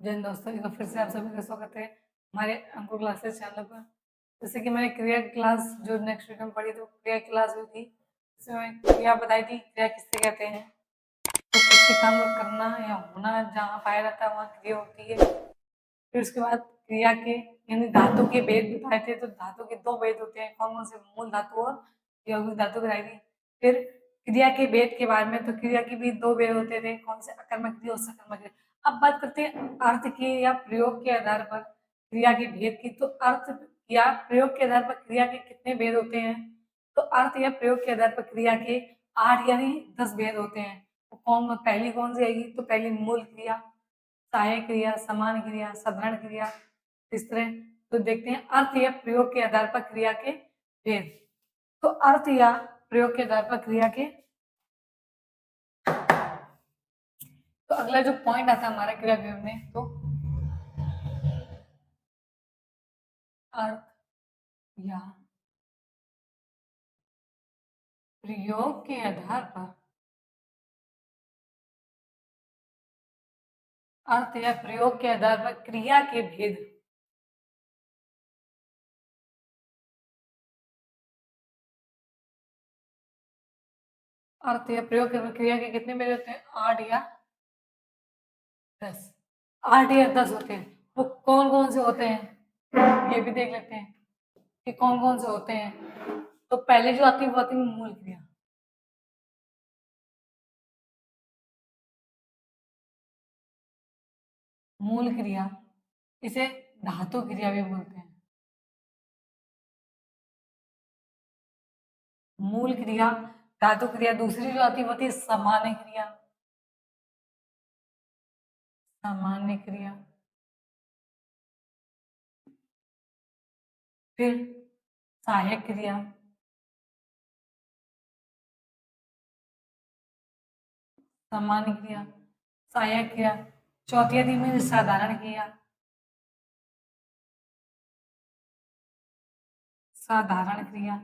जैन दोस्तों, एक बार फिर से आप सभी का स्वागत है हमारे अंकुर क्लासेस चैनल पर। जैसे कि मैंने क्रिया क्लास जो नेक्स्ट वीक में पढ़ी थी, क्रिया क्लास हुई थी, इसमें मैं क्रिया बताई थी, क्रिया किससे कहते हैं। तो किसी काम को करना या होना जहाँ पाया जाता है वहाँ क्रिया होती है। फिर उसके बाद क्रिया के यानी धातु के भेद बताए थे, तो धातु के दो भेद होते हैं, कौन कौन से, मूल धातु और यौगिक धातु बताई थी। फिर क्रिया के भेद के बारे में, तो क्रिया के भी दो भेद होते थे, कौन से, अकर्मक क्रिया और सकर्मक क्रिया। अब बात करते हैं अर्थ के या प्रयोग के आधार पर क्रिया के भेद की। तो अर्थ या प्रयोग के आधार पर क्रिया के कितने भेद होते हैं? तो अर्थ या प्रयोग के आधार पर क्रिया के 8 यानी 10 भेद होते हैं। तो पहली कौन सी आएगी? तो पहली मूल क्रिया, सहायक क्रिया, समान क्रिया, साधारण क्रिया, इस तरह। तो देखते हैं अर्थ या प्रयोग के आधार पर क्रिया के भेद। तो अर्थ या प्रयोग के आधार पर क्रिया के, तो अगला जो पॉइंट आता है हमारा क्रिया विवरण में, तो अर्थ या प्रयोग के आधार पर, अर्थ या प्रयोग के आधार पर क्रिया के भेद। अर्थ या प्रयोग के क्रिया के कितने भेद होते हैं? 8 या 10। 8 या 10 होते हैं। वो कौन कौन से होते हैं ये भी देख लेते हैं कि कौन कौन से होते हैं। तो पहले जो आती है वो आती है मूल क्रिया। मूल क्रिया, इसे धातु क्रिया भी बोलते हैं। मूल क्रिया, धातु क्रिया। दूसरी जो आती है वो आती है सामान्य क्रिया। सामान्य क्रिया, फिर सहायक क्रिया, सामान्य क्रिया, सहायक क्रिया। चौथी आती है साधारण क्रिया। साधारण क्रिया,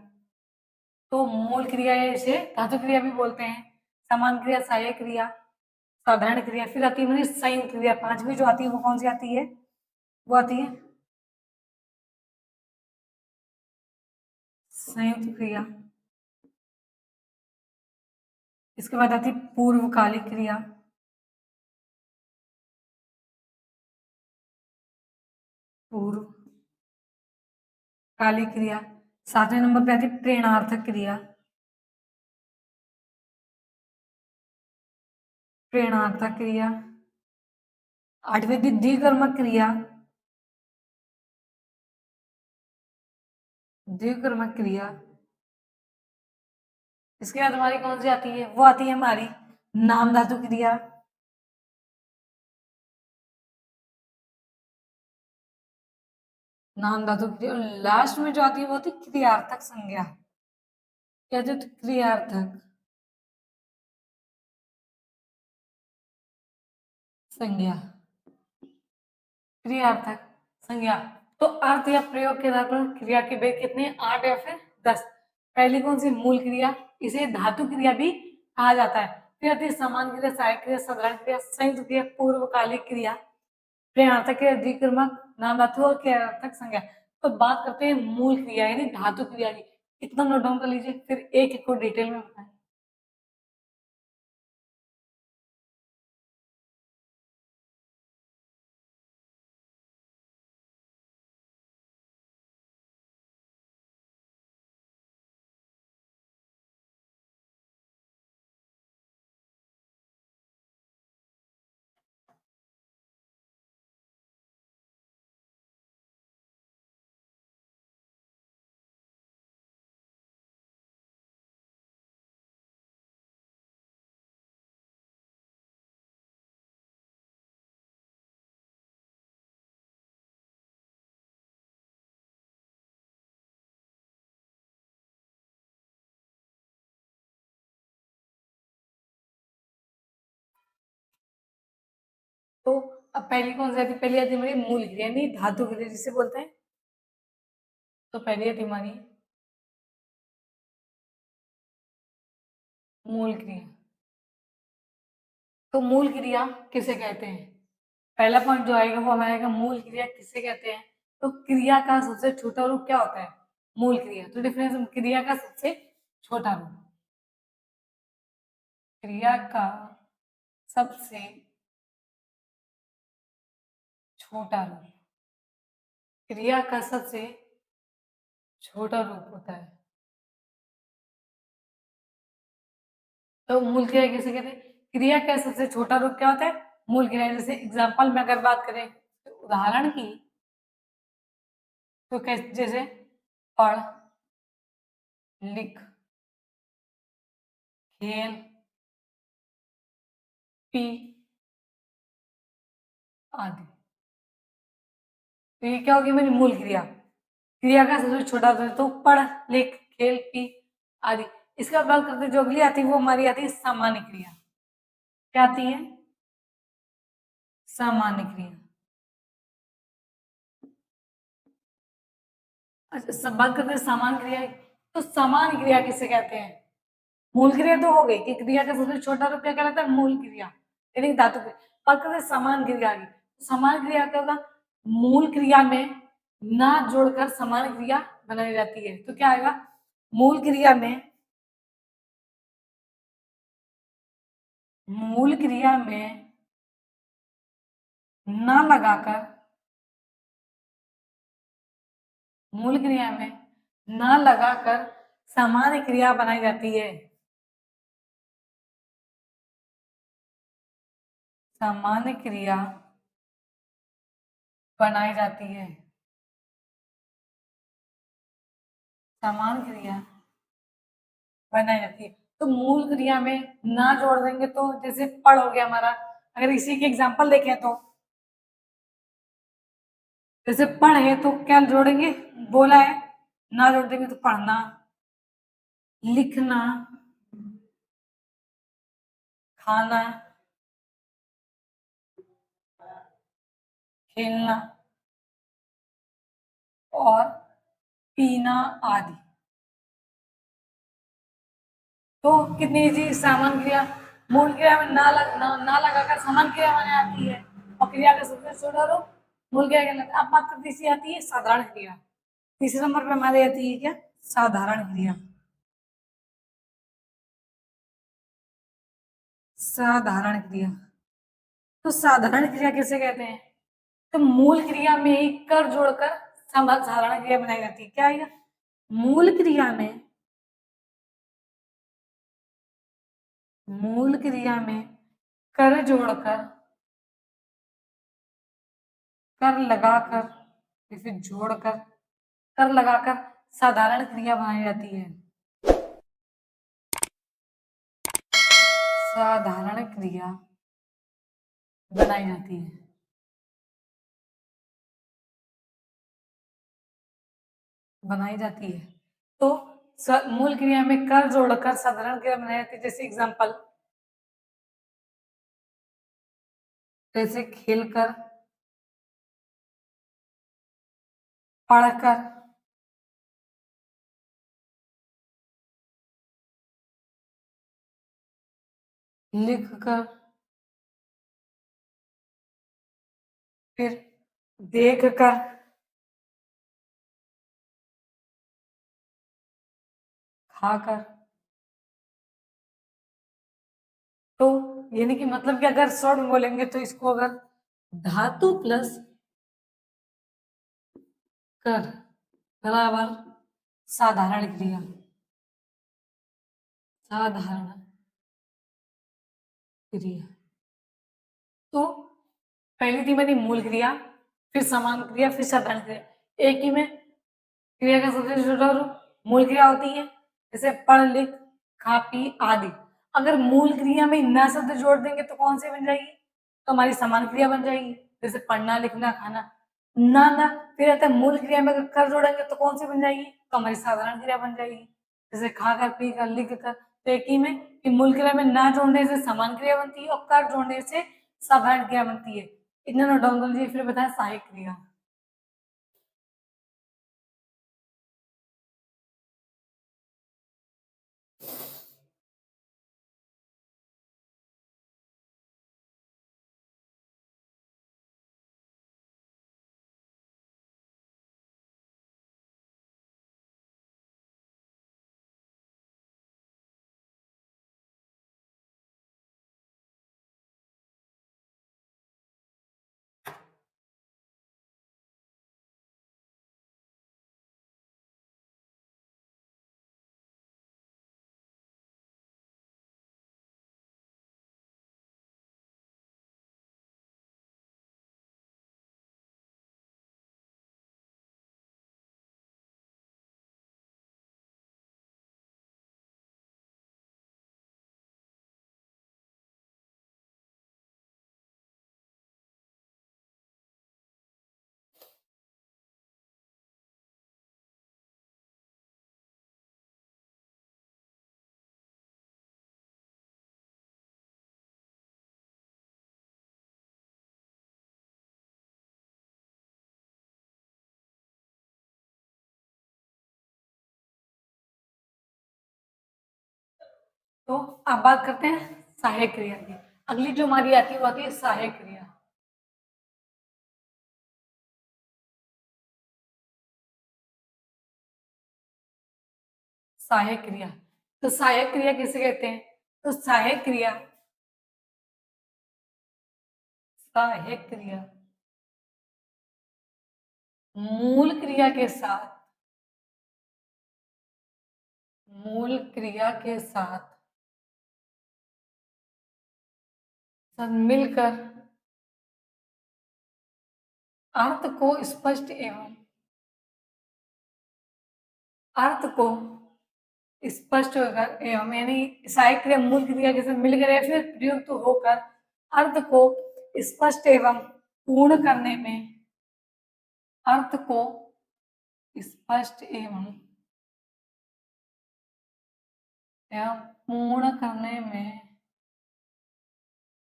तो मूल क्रिया है, इसे धातु क्रिया भी बोलते हैं। समान क्रिया, सहायक क्रिया, साधारण क्रिया। फिर आती है संयुक्त क्रिया। पांचवी जो आती है वो कौन सी आती है? वो आती है संयुक्त क्रिया। इसके बाद आती है पूर्वकालिक क्रिया। पूर्वकालिक क्रिया। सातवें नंबर पे आती है प्रेरणार्थक क्रिया। प्रेरणार्थक क्रिया। आठवीं थी द्विकर्मक क्रिया। द्विकर्मक क्रिया। इसके बाद हमारी कौन सी आती है? वो आती है हमारी नाम धातु क्रिया। नाम धातु क्रिया। और लास्ट में जो आती है वो होती है क्रियार्थक संज्ञा। क्या जो क्रियार्थक संज्ञा, क्रियार्थक संज्ञा। तो अर्थ या प्रयोग के आधार पर क्रिया के भेद कितने? 8 या फिर 10। पहली कौन सी? मूल क्रिया, इसे धातु क्रिया भी कहा जाता है। फिर आती है समान क्रिया, सहायक क्रिया, साधारण क्रिया, संयुक्त क्रिया, पूर्वकालिक क्रिया, प्रेरणार्थक क्रिया, द्विकर्मक, नाम धातु और क्रियार्थक संज्ञा। तो बात करते हैं मूल क्रिया यानी धातु क्रिया की। इतना नोट डाउन कर लीजिए, फिर एक एक को डिटेल में बताएं। तो अब पहली कौन सी आती है? पहली आती है हमारी मूल क्रिया यानी धातु क्रिया जिसे बोलते हैं। तो पहली आती है हमारी मूल क्रिया। तो मूल क्रिया किसे कहते हैं? पहला पॉइंट जो आएगा वो हमारा आएगा मूल क्रिया किसे कहते हैं। तो क्रिया का सबसे छोटा रूप क्या होता है, मूल क्रिया। तो डिफरेंस क्रिया का सबसे छोटा रूप, क्रिया का सबसे छोटा रूप, क्रिया का सबसे छोटा रूप होता है। तो मूल क्रिया किसे कहते हैं, क्रिया का सबसे छोटा रूप क्या होता है, मूल क्रिया। जैसे एग्जाम्पल में अगर बात करें तो उदाहरण की, तो कैसे, जैसे पढ़, लिख, खेल, पी आदि। तो ये क्या होगी मेरी मूल क्रिया, क्रिया का सबसे छोटा रूप। तो पढ़, लिख, खेल, पी आदि। इसका बात करते जो अगली आती है वो हमारी आती है सामान्य क्रिया। क्या आती है, सामान्य क्रिया। अच्छा, सब बात करते हैं सामान्य क्रिया। तो सामान्य क्रिया किसे कहते हैं, मूल क्रिया तो हो गई कि क्रिया का सबसे छोटा रूप क्या कहलाता है, मूल क्रिया, यानी धातु क्रिया। बात करते हैं समान क्रिया की। समान क्रिया क्या होगा, मूल क्रिया में ना जोड़कर समान क्रिया बनाई जाती है। तो क्या आएगा, मूल क्रिया में, मूल क्रिया में ना लगाकर, मूल क्रिया में ना लगाकर समान क्रिया बनाई जाती है। सामान्य क्रिया बनाई जाती है, समान क्रिया बनाई जाती है। तो मूल क्रिया में ना जोड़ देंगे तो जैसे पढ़ हो गया हमारा, अगर इसी के एग्जांपल देखें तो जैसे पढ़ है तो क्या जोड़ेंगे, बोला है, ना जोड़ देंगे तो पढ़ना, लिखना, खाना, खेलना और पीना आदि। तो कितनी जी सामान क्रिया, मूल क्रिया में ना लगाकर समान क्रिया माने आती है, और क्रिया का सबसे छोटा रूप मूल क्रिया कहलाता है। अब बात करते इसी आती है साधारण क्रिया। तीसरे नंबर पे हमारी आती है क्या, साधारण क्रिया। साधारण क्रिया, तो साधारण क्रिया किसे कहते हैं, तो मूल क्रिया में ही कर जोड़कर साधारण क्रिया बनाई जाती है। क्या आएगा, मूल क्रिया में, मूल क्रिया में कर जोड़कर, कर लगाकर, इसे जोड़कर, कर लगाकर साधारण क्रिया बनाई जाती है। साधारण क्रिया बनाई जाती है, बनाई जाती है। तो मूल क्रिया में कर जोड़कर साधारण क्रिया बनाई जाती है। जैसे एग्जांपल, जैसे खेलकर, पढ़कर, लिखकर, फिर देखकर, खाकर। तो यानी कि मतलब कि अगर शॉर्ट में बोलेंगे तो इसको अगर धातु प्लस कर बराबर साधारण क्रिया, साधारण क्रिया। तो पहली थी मेरी मूल क्रिया, फिर समान क्रिया, फिर साधारण क्रिया। एक ही में क्रिया का सबसे छोटा रूप मूल क्रिया होती है, जैसे पढ़, लिख, खा, पी आदि। अगर मूल क्रिया में न शब्द जोड़ देंगे तो कौन सी बन जाएगी, तो हमारी समान क्रिया बन जाएगी, जैसे पढ़ना, लिखना, खाना। ना फिर आता है मूल क्रिया में अगर कर जोड़ेंगे तो कौन सी बन जाएगी, तो हमारी साधारण क्रिया बन जाएगी, जैसे खा कर, पी कर, लिख कर। तो एक ही में कि मूल क्रिया में ना जोड़ने से समान क्रिया बनती है और कर जोड़ने से साधारण क्रिया बनती है। इतना नोट डाउन कर लीजिए, फिर बताएं सहायक क्रिया। तो अब बात करते हैं सहायक क्रिया की। अगली जो हमारी आती है वो आती है सहायक क्रिया। सहायक क्रिया, तो सहायक क्रिया किसे कहते हैं? तो सहायक क्रिया, सहायक क्रिया मूल क्रिया के साथ, मूल क्रिया के साथ सब मिलकर अर्थ को स्पष्ट एवं, अर्थ को स्पष्ट होकर एवं यानी सहायक क्रिया मूल क्रिया के साथ मिलकर या फिर प्रयुक्त होकर अर्थ को स्पष्ट एवं पूर्ण करने में, अर्थ को स्पष्ट एवं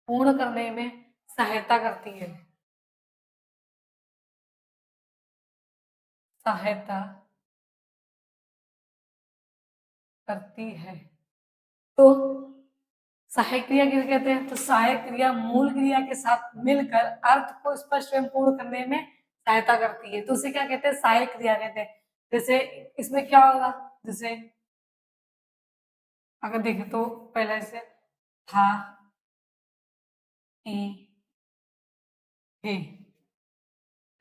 पूर्ण करने में सहायता करती है, सहायता करती है। तो सहायक क्रिया किसे कहते हैं? तो सहायक क्रिया मूल क्रिया के साथ मिलकर अर्थ को स्पष्ट एवं पूर्ण करने में सहायता करती है, तो उसे क्या कहते हैं? सहायक क्रिया कहते हैं। जैसे इसमें क्या होगा, जैसे अगर देखें तो पहले से था, ही, हे,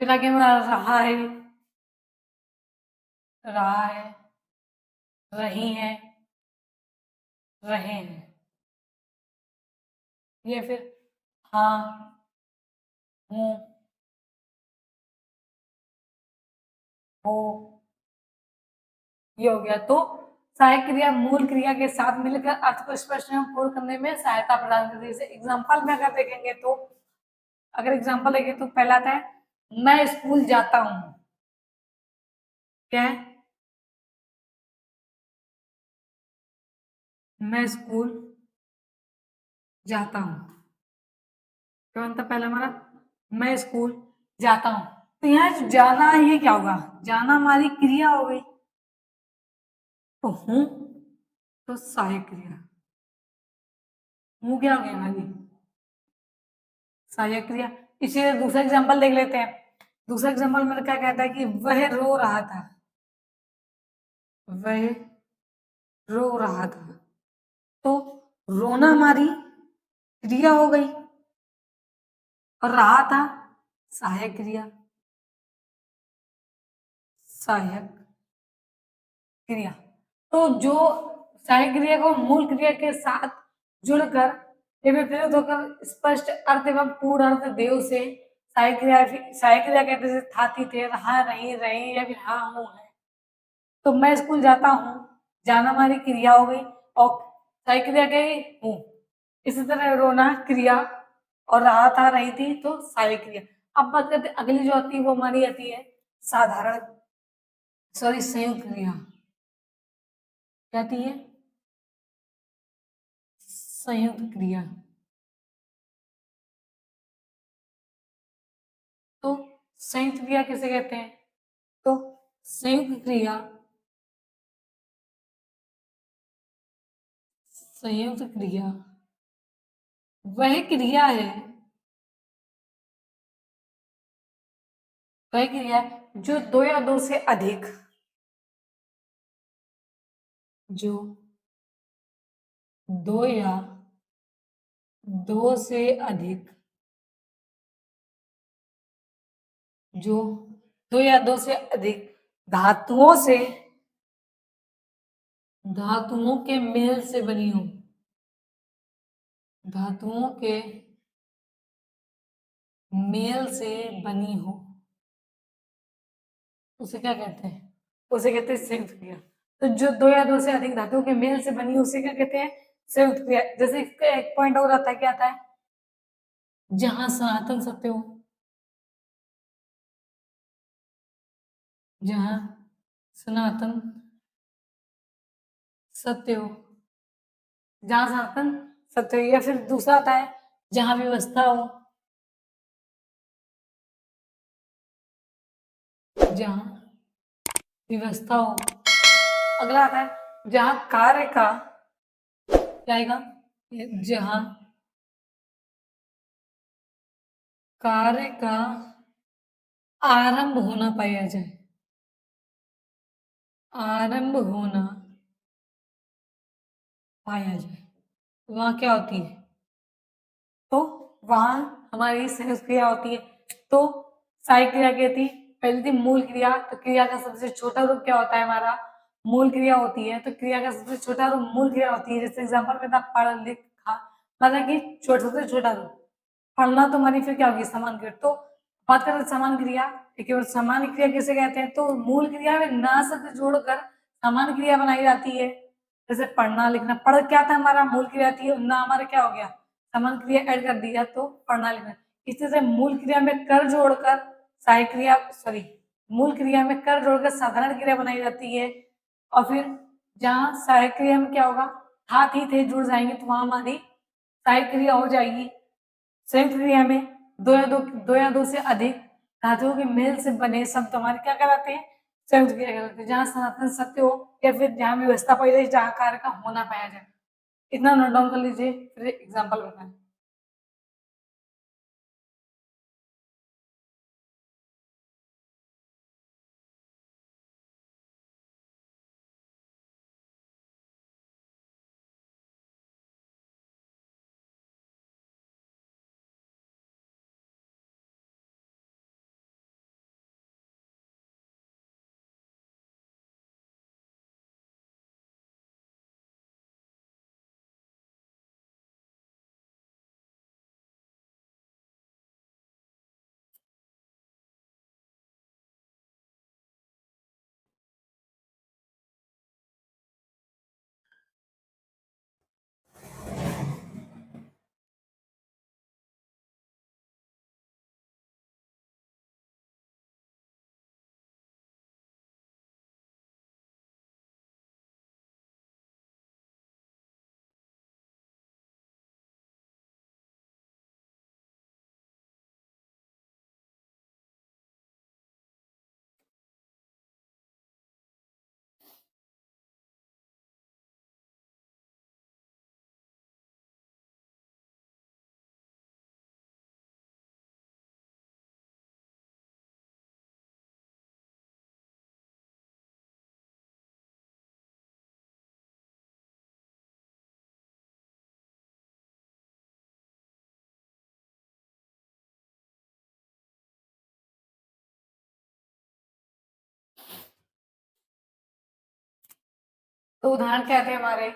फिर आगे में रहा है, रही है, रहे हैं, ये फिर हाँ, हूँ, हो, ये हो गया। तो सहायक क्रिया मूल क्रिया के साथ मिलकर अर्थ को स्पष्ट एवं पूर्ण करने में सहायता प्रदान करती है। जैसे एग्जाम्पल में अगर देखेंगे तो, अगर एग्जाम्पल देखें तो पहला आता है मैं स्कूल जाता हूँ, क्या है? मैं स्कूल जाता हूँ, क्या बनता पहला हमारा? मैं स्कूल जाता हूँ। तो यहाँ जो जाना है ये क्या होगा? जाना हमारी क्रिया हो गई, तो हूँ तो सहायक क्रिया, हूँ क्या हो गया हमारी? सहायक क्रिया। इसी दूसरा एग्जाम्पल देख लेते हैं। दूसरा एग्जाम्पल मेरा क्या कहता है कि वह रो रहा था, वह रो रहा था, तो रोना हमारी क्रिया हो गई और रहा था सहायक क्रिया, सहायक क्रिया। तो जो सहायक क्रिया को मूल क्रिया के साथ जुड़कर एवं प्रयुक्त होकर स्पष्ट अर्थ एवं पूर्ण अर्थ दे उसे सहायक क्रिया, सहायक क्रिया कहते हैं। था, थी, थे, रहा, रही, रहे या फिर हाँ, हूँ, है। तो मैं स्कूल जाता हूँ, जाना हमारी क्रिया हो गई और सहायक क्रिया गई हूँ। इसी तरह रोना क्रिया और रहा था, रही थी, तो सहायक क्रिया। अब बात करते हैं अगली जो आती है वो हमारी आती है साधारण, सॉरी संयुक्त क्रिया। क्या आती है? संयुक्त क्रिया। तो संयुक्त क्रिया किसे कहते हैं? तो संयुक्त क्रिया, संयुक्त क्रिया वह क्रिया है, वह क्रिया जो दो या दो से अधिक, जो दो या दो से अधिक, जो दो या दो से अधिक धातुओं से, धातुओं के मेल से बनी हो, धातुओं के मेल से बनी हो, उसे क्या कहते हैं? उसे कहते हैं संयुक्त क्रिया। तो जो दो या दो से अधिक धातुओं के मेल से बनी उसे क्या कहते हैं? संयुक्त क्रिया। जैसे इसका एक पॉइंट और आता है, क्या आता है? जहां सनातन सत्य हो, जहां सनातन सत्य हो, जहां सनातन सत्य हो, या फिर दूसरा आता है जहां व्यवस्था हो, जहां व्यवस्था हो। अगला आता है जहां कार्य का क्या आएगा? जहाँ कार्य का आरंभ होना पाया जाए, आरंभ होना पाया जाए, वहां क्या होती है? तो वहां हमारी संयुक्त क्रिया होती है। तो सहायक क्रिया क्या थी? पहली थी मूल क्रिया। तो क्रिया का सबसे छोटा रूप क्या होता है? हमारा मूल क्रिया होती है। तो क्रिया का सबसे छोटा रूप मूल क्रिया होती है। जैसे एग्जाम्पल में था पढ़ लिखा, मतलब कि सबसे छोटा रूप। पढ़ना तो हमारी फिर क्या होगी? समान क्रिया। तो बात करें समान क्रिया, एक बार समान क्रिया किसे कहते हैं? तो मूल क्रिया में ना शब्द जोड़कर समान क्रिया बनाई जाती है। जैसे पढ़ना लिखना, पढ़ क्या था? हमारा मूल क्रिया थी, ना हमारा क्या हो गया? समान क्रिया ऐड कर दिया तो पढ़ना लिखना। इसी से मूल क्रिया में कर जोड़कर सहायक क्रिया, सॉरी, मूल क्रिया में कर जोड़कर साधारण क्रिया बनाई जाती है। और फिर जहाँ सहायक क्रिया में क्या होगा? था थी थे जुड़ जाएंगे, तो वहां हमारी सहायक क्रिया हो जाएगी। संयुक्त क्रिया में दो या दो से अधिक धातुओं के मेल से बने शब्द हमारे क्या कहलाते हैं? संयुक्त क्रिया कहलाते हैं। जहाँ सनातन सत्य हो या फिर जहाँ व्यवस्था पाई जाए, जहाँ कार्य का होना पाया जाए। इतना नोट डाउन कर लीजिए, फिर एग्जाम्पल बताएं। तो उदाहरण क्या थे हमारे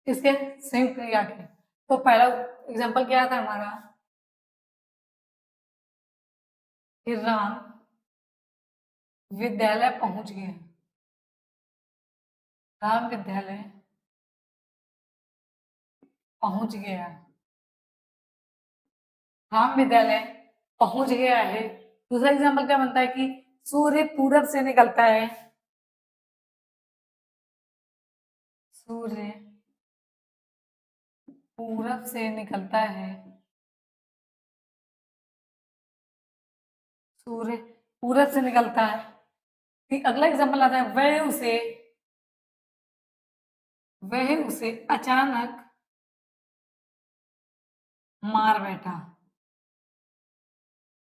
इसके? संयुक्त क्रिया के। तो पहला एग्जाम्पल क्या था हमारा? कि राम विद्यालय पहुंच गए। राम विद्यालय पहुंच गया। राम विद्यालय पहुंच गया है। दूसरा एग्जाम्पल क्या बनता है? कि सूर्य पूरब से निकलता है। सूर्य पूरब से निकलता है। सूर्य पूरब से निकलता है। फिर अगला एग्जाम्पल आता है, वह उसे अचानक मार बैठा।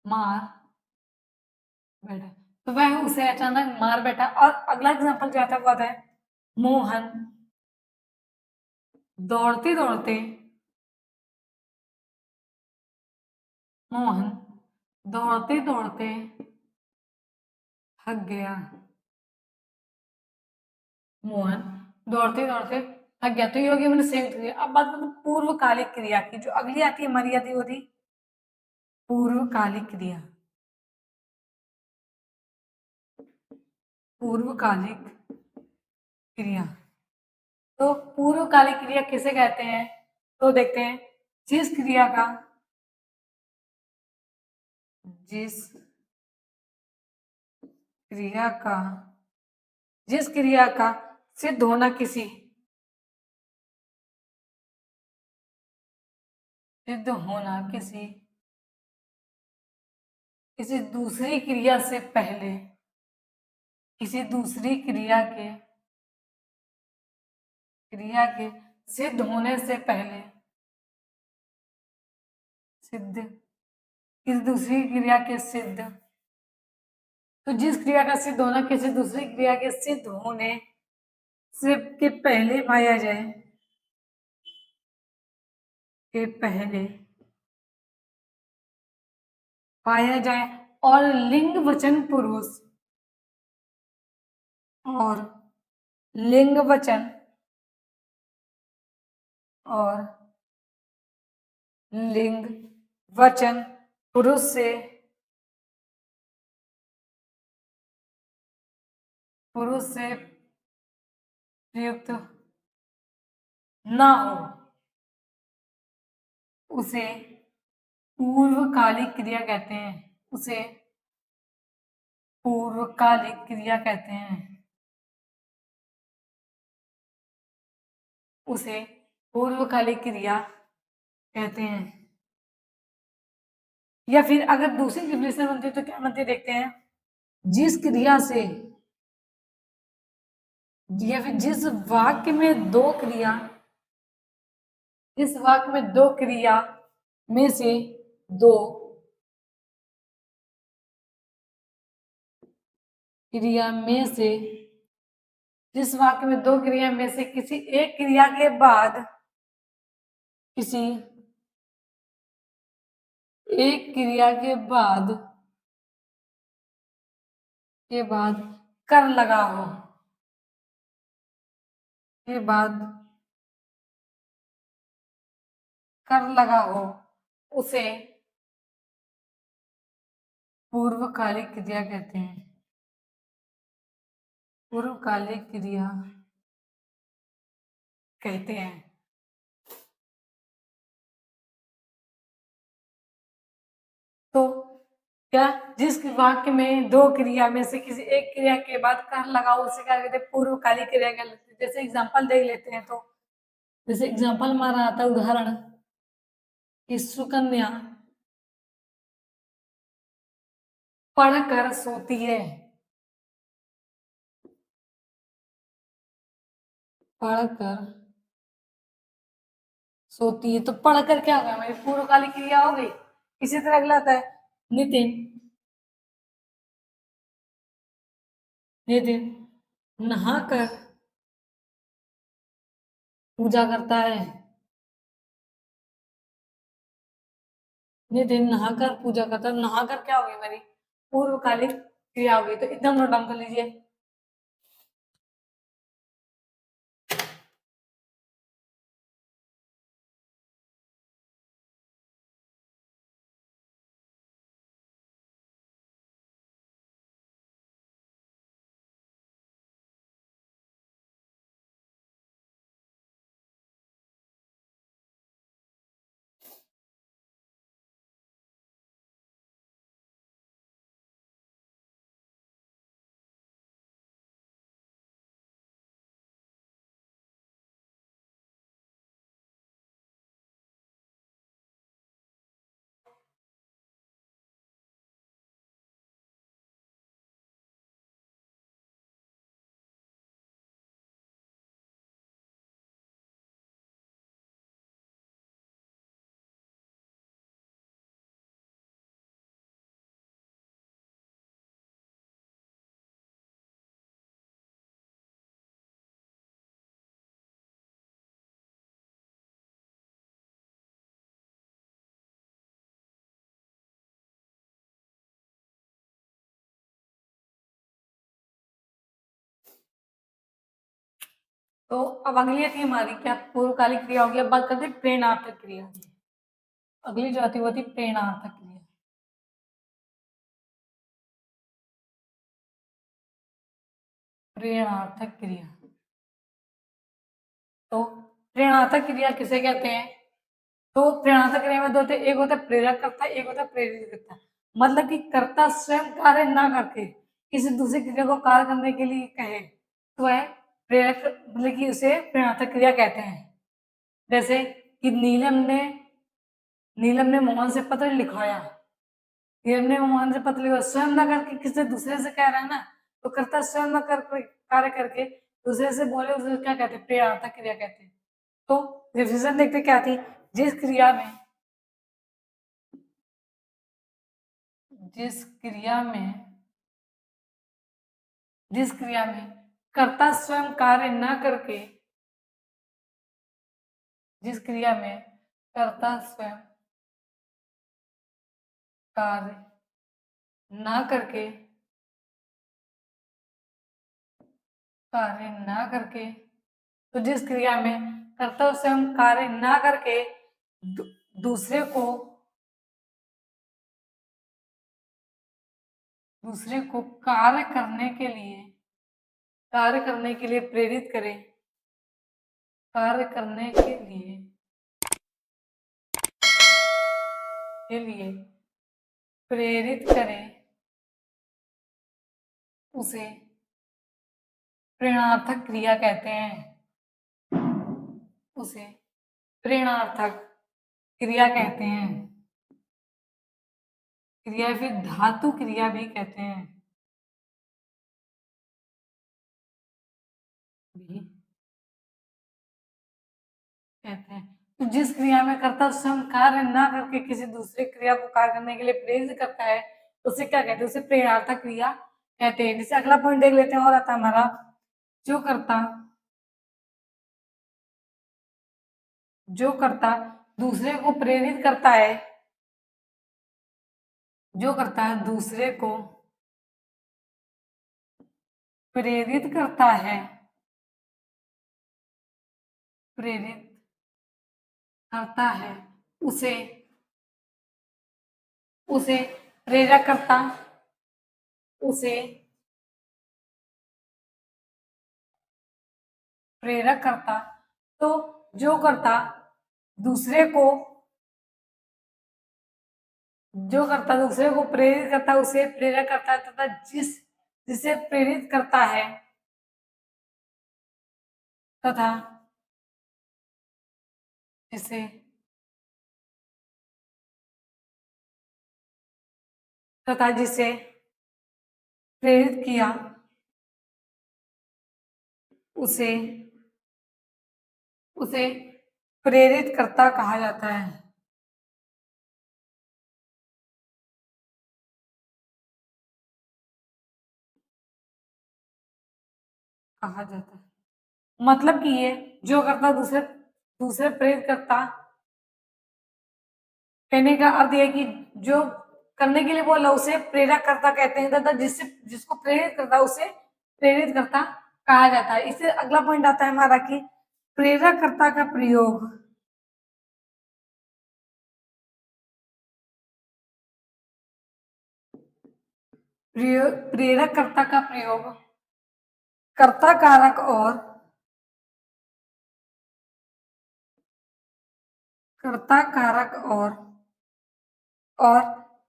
मार बैठा। तो वह उसे अचानक मार बैठा। और अगला एग्जाम्पल जो आता है वो आता है, मोहन दौड़ते दौड़ते, मोहन दौड़ते दौड़ते थक गया। मोहन दौड़ते दौड़ते थक गया। तो ये होगी मैंने सेम क्रिया। अब बात करूं पूर्वकालिक क्रिया की, जो अगली आती है हमारी आती होती पूर्वकालिक क्रिया। पूर्वकालिक क्रिया। तो पूर्वकालिक क्रिया किसे कहते हैं? तो देखते हैं, जिस क्रिया का जिस क्रिया का जिस क्रिया का सिद्ध होना सिद्ध होना किसी दूसरी क्रिया से पहले, किसी दूसरी क्रिया के सिद्ध होने से पहले, सिद्ध, किसी दूसरी क्रिया के सिद्ध, तो जिस क्रिया का सिद्ध होना किसी दूसरी क्रिया के सिद्ध होने से के पहले पाया जाए, के पहले पाया जाए, और लिंग वचन पुरुष, और लिंग वचन, और लिंग वचन पुरुष से, पुरुष से प्रयुक्त ना हो, उसे पूर्वकालिक क्रिया कहते हैं। उसे पूर्वकालिक क्रिया कहते हैं। उसे पूर्वकालिक क्रिया कहते हैं। या फिर अगर दूसरी डिफिनेशन बनती है तो क्या बनती है देखते हैं। जिस क्रिया से, या फिर जिस वाक्य में दो क्रिया, इस वाक्य में दो क्रिया में से दो क्रिया में से, जिस वाक्य में दो क्रिया में से किसी एक क्रिया के बाद, किसी एक क्रिया के बाद कर लगा हो, के बाद कर लगा हो, उसे पूर्वकालिक क्रिया कहते हैं। पूर्वकालिक क्रिया कहते हैं। तो क्या, जिस वाक्य में दो क्रिया में से किसी एक क्रिया के बाद कर लगाओ उसे क्या कहते हैं, पूर्वकालिक क्रिया कहते हैं। जैसे एग्जांपल देख लेते हैं, तो जैसे एग्जांपल हमारा आता है उदाहरण कि सुकन्या पढ़कर सोती है। पढ़कर सोती है, तो पढ़कर क्या होगा, हमारी पूर्वकालिक क्रिया हो गई। इसी तरह अगला आता है नितिन, नितिन नहाकर पूजा करता है। नितिन नहाकर पूजा करता है, नहाकर क्या होगी हमारी पूर्वकालिक क्रिया होगी। तो एकदम नोट डाउन कर लीजिए। तो अब अगली थी हमारी क्या, पूर्वकालिक क्रिया होगी। अब बात करते हैं प्रेरणार्थक क्रिया की। अगली जो आती है वो थी प्रेरणार्थक क्रिया। प्रेरणार्थक क्रिया, तो प्रेरणार्थक क्रिया किसे कहते हैं। तो प्रेरणार्थक क्रिया में दो होते हैं, एक होता है प्रेरक करता है, एक होता है प्रेरित करता है। मतलब कि कर्ता स्वयं कार्य ना करके किसी दूसरी क्रिया को कार्य करने के लिए कहे तो वह प्रेरक, मतलब कि उसे प्रेरणार्थक क्रिया कहते हैं। जैसे कि नीलम ने मोहन से पत्र लिखवाया। नीलम ने मोहन से पत्र लिखवाया स्वयं ना करके किसी दूसरे से कह रहा है ना, तो कर्ता स्वयं ना कर कार्य करके दूसरे से बोले उसे क्या कहते हैं, प्रेरणार्थक क्रिया कहते हैं। तो डिफिनेशन देखते क्या थी, जिस क्रिया में जिस क्रिया में जिस क्रिया में कर्ता स्वयं कार्य न करके जिस क्रिया में कर्ता स्वयं कार्य न करके कार्य न करके तो जिस क्रिया में कर्ता स्वयं कार्य न करके दू, दूसरे को दूसरे को कार्य करने के लिए प्रेरित करे कार्य करने के लिए प्रेरित करे उसे प्रेरणार्थक क्रिया कहते हैं। उसे प्रेरणार्थक क्रिया कहते हैं। क्रिया फिर धातु क्रिया भी कहते हैं। भी कहते हैं। तो जिस क्रिया में कर्ता स्वयं कार्य ना करके किसी दूसरे क्रिया को कार्य करने के लिए प्रेरित करता है तो उसे क्या कहते हैं, उसे प्रेरणार्थक क्रिया कहते हैं। जैसे अगला पॉइंट देख लेते हैं और आता हमारा, जो करता दूसरे को प्रेरित करता है, जो करता दूसरे को प्रेरित करता है प्रेरित करता है उसे उसे प्रेरक करता उसे प्रेरक करता। तो जो करता दूसरे को प्रेरित करता उसे प्रेरक करता है, तथा जिसे प्रेरित करता है तथा जिसे प्रेरित किया उसे प्रेरित करता कहा जाता है। मतलब कि ये जो करता दूसरे प्रेरित करता, कहने का अर्थ यह कि जो करने के लिए बोला उसे प्रेरक करता कहते हैं, तथा जिसको प्रेरित करता उसे प्रेरित करता कहा जाता है। इससे अगला पॉइंट आता है हमारा कि प्रेरक कर्ता का प्रयोग प्रेरक कर्ता का प्रयोग कर्ता कारक और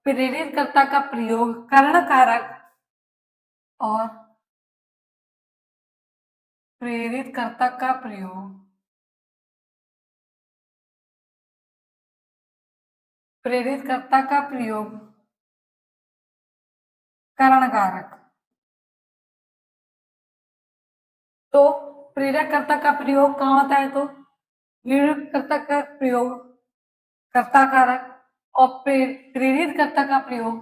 प्रेरित कर्ता का प्रयोग करण कारक और प्रेरित कर्ता का प्रयोग करण कारक। तो प्रेरक कर्ता का प्रयोग कहाँ होता है, तो प्रेरक कर्ता का प्रयोग कर्ता कारक और प्रेरित कर्ता का प्रयोग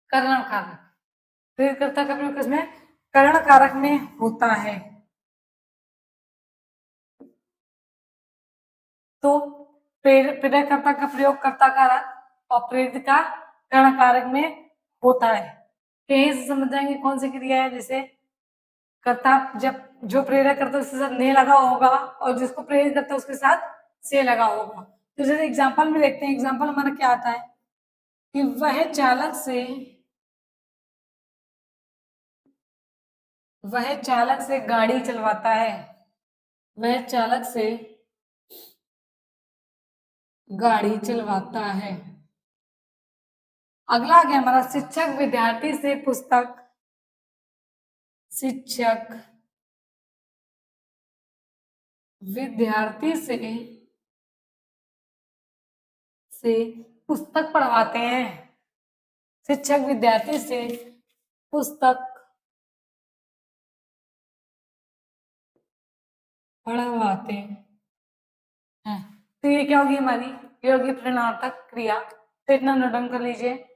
करण कारक। प्रेरित कर्ता का प्रयोग किसमें, करण कारक में होता है। तो प्रेरक कर्ता का प्रयोग कर्ता कारक और प्रेरित का करण कारक में होता है। यही से समझ जाएंगे कौन सी क्रिया है। जैसे कर्ता जब जो प्रेरक करता है उसके साथ ने लगा होगा और जिसको प्रेरित करता है उसके साथ से लगा होगा। तो जैसे एग्जांपल में देखते हैं, एग्जांपल हमारा क्या आता है कि वह चालक से गाड़ी चलवाता है। वह चालक से गाड़ी चलवाता है। अगला आ गया हमारा, शिक्षक विद्यार्थी से पुस्तक पढ़वाते हैं। शिक्षक विद्यार्थी से पुस्तक पढ़वाते है। तो ये क्या होगी हमारी, ये होगी प्रणवार्थक क्रिया। तो इतना नोट डाउन कर लीजिए।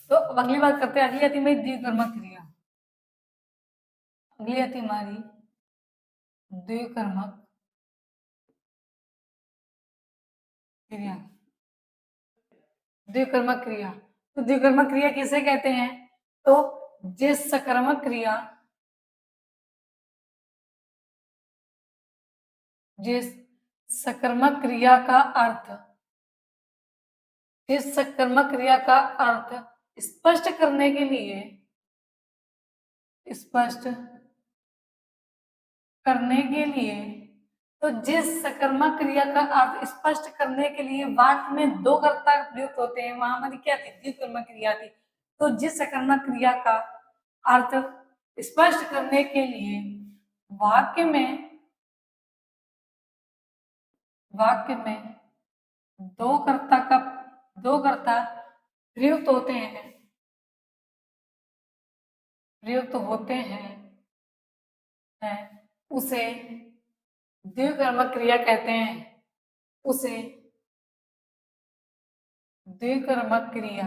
तो अब अगली बात करते हैं, अगली आती है हमारी द्विकर्मक क्रिया। अगली आती है हमारी द्विकर्मक क्रिया। द्विकर्मक क्रिया, तो द्विकर्मक क्रिया किसे कहते हैं? तो जिस सकर्मक क्रिया, जिस सकर्मक क्रिया का अर्थ, जिस सकर्मक क्रिया का अर्थ स्पष्ट करने के लिए, स्पष्ट करने के लिए, तो जिस सकर्मक क्रिया का अर्थ स्पष्ट करने के लिए वाक्य में दो कर्ता प्रयुक्त होते हैं, वहां हमारी क्या थी? द्विकर्मक क्रिया थी। तो जिस सकर्मक क्रिया का अर्थ स्पष्ट करने के लिए वाक्य में, वाक्य में दो कर्ता का, दो कर्ता प्रयुक्त होते हैं, प्रयुक्त होते हैं, उसे द्विकर्मक क्रिया कहते हैं, उसे द्विकर्मक क्रिया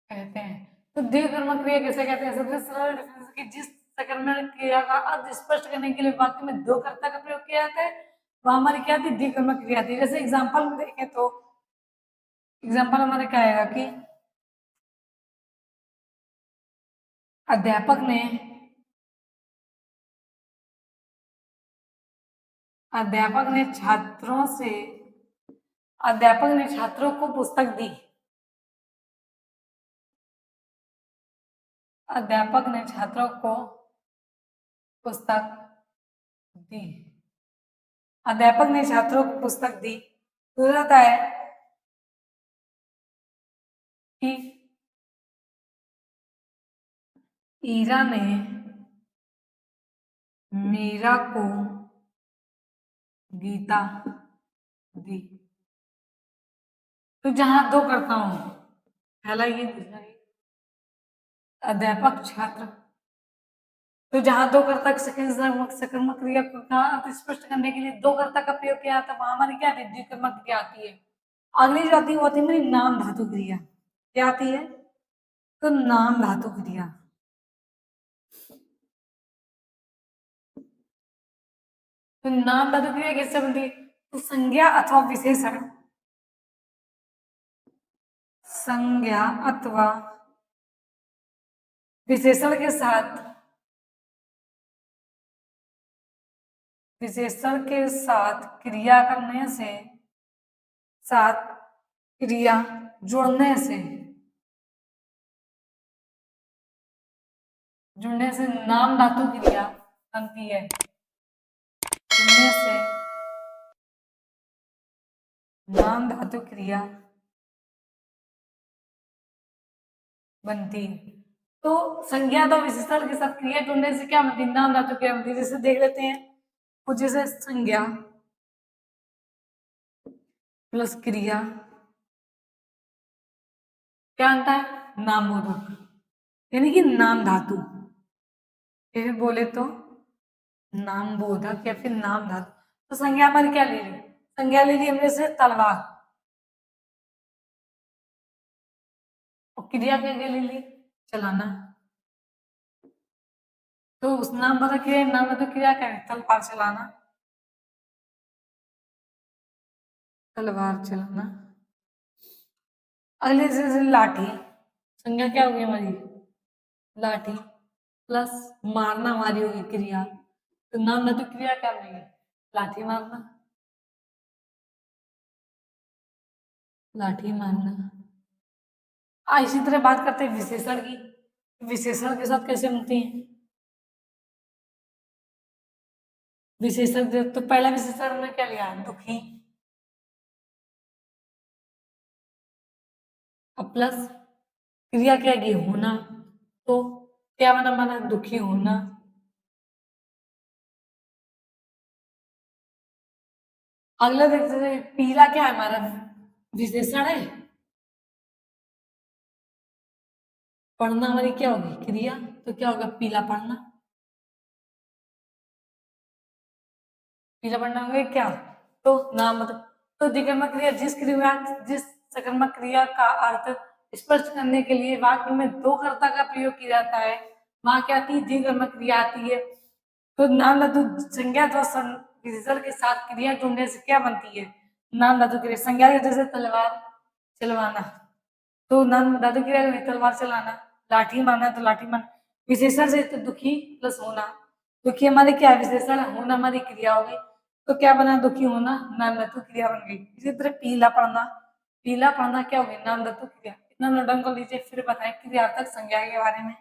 कहते हैं। तो द्विकर्मक क्रिया किसे कहते हैं? सबसे सरल डिफरेंस कि जिस सकर्मक क्रिया का अर्थ स्पष्ट करने के लिए वाक्य में दो कर्ता का प्रयोग किया जाता है, वह हमारी क्या थी? द्विकर्मक क्रिया थी। जैसे एग्जांपल में देखें तो एग्जांपल हमारे क्या आएगा कि अध्यापक ने, अध्यापक ने छात्रों से, अध्यापक ने छात्रों को पुस्तक दी, अध्यापक ने छात्रों को पुस्तक दी, अध्यापक ने छात्रों को पुस्तक दी। तो रहता है कि ईरा ने मीरा को गीता दी। तो जहां दो करता हूं, पहला ये, दूसरा ये, अध्यापक छात्र, तो जहां दो कर्ता सकर्मक क्रिया का अर्थ स्पष्ट करने के लिए दो कर्ता का प्रयोग किया था, वहां हमारी क्या आती है? द्विकर्मक क्रिया आती है। अगली जो आती है वो आती है मेरी नाम धातु क्रिया। क्या आती है? तो नाम धातु क्रिया। तो नाम धातु क्रिया कैसे बनती है? तो संज्ञा अथवा विशेषण, संज्ञा अथवा विशेषण के साथ, विशेषण के साथ क्रिया करने से, साथ क्रिया जुड़ने से, जुड़ने से नाम धातु क्रिया बनती है। जुड़ने से नाम धातु क्रिया बनती है। तो संज्ञा तो विशेषण के साथ क्रिया जुड़ने से क्या बनती है? नाम धातु क्रिया बनती है। जैसे देख लेते हैं कुछ, जैसे संज्ञा प्लस क्रिया क्या आता है? नामबोधक, यानी कि नाम धातु। फिर बोले तो नाम बोधक या फिर नाम धातु। तो संज्ञा हमारी क्या ले ली? संज्ञा ले ली हमने से तलवार, और क्रिया क्या क्या ले ली? चलाना। तो उस नाम बोधक क्रिया, नाम बोधक क्रिया क्या है? तलवार चलाना, तलवार चलाना। अगले से लाठी, संज्ञा क्या होगी हमारी? लाठी, प्लस मारना हमारी होगी क्रिया। तो नाम धातु क्रिया क्या बनेगी? लाठी मारना, लाठी मारना। इसी तरह बात करते हैं विशेषण की। विशेषण के साथ कैसे बनती है? विशेषण तो पहला विशेषण हमने क्या लिया? दुखी, और प्लस क्रिया क्या की? होना। तो क्या बना हमारा? दुखी होना। अगला देखते हैं, पीला क्या है हमारा? विशेषण है। पढ़ना हमारी क्या होगी? क्रिया। तो क्या होगा? पीला पढ़ना। पीला पढ़ना हो गया क्या? तो नाम मतलब, तो द्विकर्मक क्रिया जिस सकर्मक क्रिया का अर्थ स्पष्ट करने के लिए वाक्य में दो कर्ता का प्रयोग किया जाता है, वहां क्या आती है? द्विकर्मक क्रिया आती है। तो नाम धातु संज्ञा अथवा विशेषण के साथ क्रिया ढूंढने से क्या बनती है? नाम धातु क्रिया। संज्ञा के जैसे तलवार चलवाना, तो नाम धातु क्रिया में तलवार चलाना। लाठी मारना, तो लाठी मारना। विशेषण से तो दुखी प्लस होना। दुखी हमारे क्या है? विशेषण। होना हमारी क्रिया होगी। तो क्या बना? दुखी होना नाम धातु क्रिया बन गई। इसी तरह पीला पढ़ना, पीला पढ़ना क्या होगी? नाम धातु क्रिया। इतना नोट डाउन कर लीजिए, फिर बताएं क्रियार्थक संज्ञा के बारे में।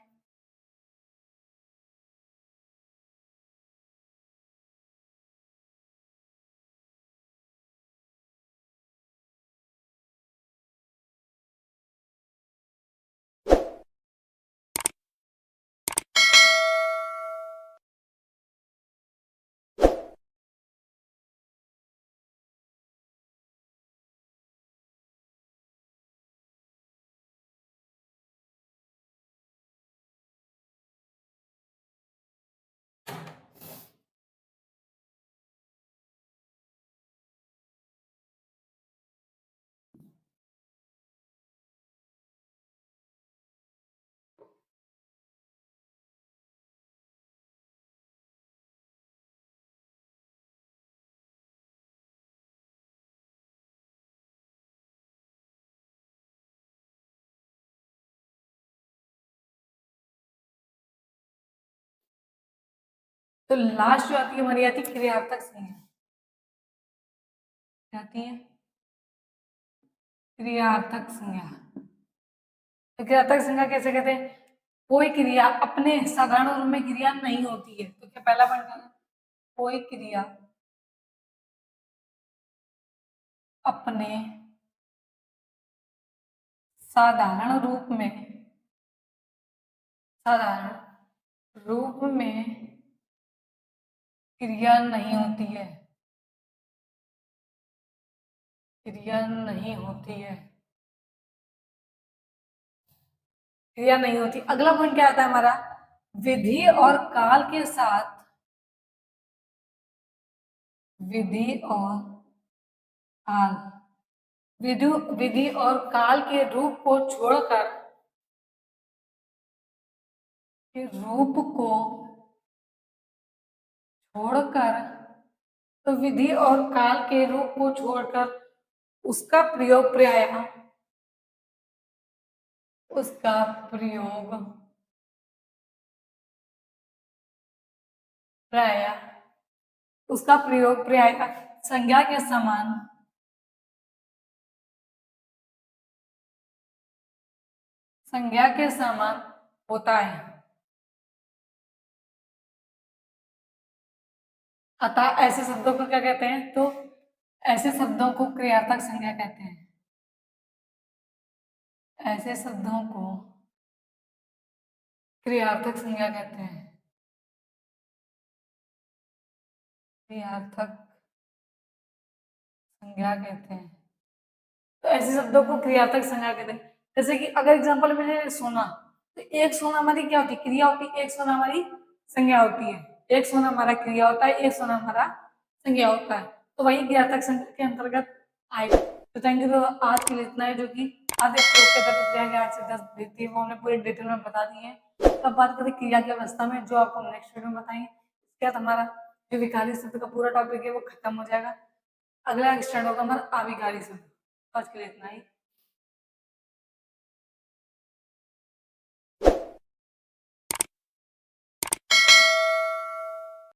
तो लास्ट जो आती है हमारी आती है क्रियार्थक संज्ञा। क्या आती है? क्रियार्थक संज्ञा। तो क्रियार्थक संज्ञा कैसे कहते हैं? कोई क्रिया अपने साधारण रूप में क्रिया नहीं होती है। तो क्या पहला पॉइंट क्या है? कोई क्रिया अपने साधारण रूप में, साधारण रूप में क्रिया नहीं होती है, क्रिया नहीं होती है, क्रिया नहीं होती। अगला पॉइंट क्या आता है हमारा? विधि और काल के साथ, विधि और काल, विधि विधि और काल के रूप को छोड़कर, के रूप को छोड़कर, तो विधि और काल के रूप को छोड़कर उसका प्रयोग प्राय, उसका प्रयोग प्राय, उसका प्रयोग प्राय संज्ञा के समान, संज्ञा के समान होता है। अतः ऐसे शब्दों को क्या कहते हैं? तो ऐसे शब्दों को क्रियार्थक संज्ञा कहते हैं। ऐसे शब्दों को क्रियार्थक संज्ञा कहते हैं। क्रियार्थक संज्ञा कहते हैं। तो ऐसे शब्दों को क्रियार्थक संज्ञा कहते हैं। जैसे कि अगर एग्जाम्पल मैंने सोना, तो एक सोना हमारी क्या होती है, क्रिया होती है, एक सोना हमारी संज्ञा होती है। एक सोना हमारा क्रिया होता है, एक सोना हमारा संज्ञा होता है। तो वही ज्ञातक संख्या के अंतर्गत आएगा। तो थैंक यू। तो आज के लिए इतना है, जो कि आधे श्लोक के तत्व क्रिया के 8 से 10 देती है वो हमने पूरी डिटेल में बता दी है। अब बात करें क्रिया की अवस्था में, जो आपको हम नेक्स्ट वीडियो में बताएंगे। इसके बाद हमारा जो विकारी शब्द का पूरा टॉपिक है वो खत्म हो जाएगा। अगला स्टार्ट होगा हमारा अविकारी शब्द। आज के लिए इतना ही।